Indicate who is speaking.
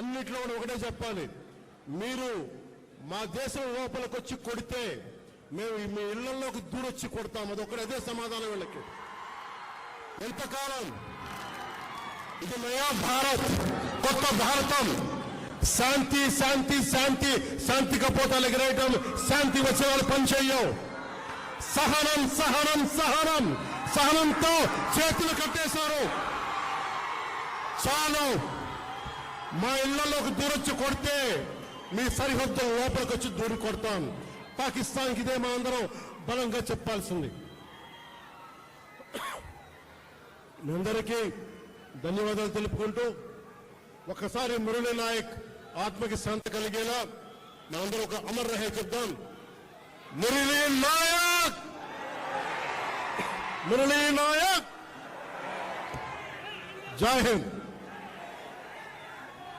Speaker 1: అన్నిట్లో కూడా ఒకటే చెప్పాలి, మీరు మా దేశం లోపలికి వచ్చి కొడితే మేము మీ ఇళ్లలోకి దూరొచ్చి కొడతాం. అదే సమాధానం వీళ్ళకి. ఎంతకాలం ఇది నయా భారత్, కొత్త భారతం. శాంతి శాంతి శాంతి, శాంతి కపోతాలు ఎగరేయటం, శాంతి వచ్చే వాళ్ళు పనిచేయం. సహనం సహనం సహనం, సహనంతో చేతులు కట్టేశారు. చాలు, మా ఇళ్లలోకి దూరొచ్చి కొడితే మీ సరిహద్దుల లోపలికి వచ్చి దూరి కొడతాం. పాకిస్తాన్కి ఇదే మా అందరం బలంగా చెప్పాల్సింది. మీ అందరికీ ధన్యవాదాలు తెలుపుకుంటూ ఒకసారి మురళీ నాయక్ ఆత్మకి శాంతి కలిగేలా మనందరూ ఒక అమర్ రహే చెప్దాం. మురళీ నాయక్, మురళీ నాయక్, జై హింద్.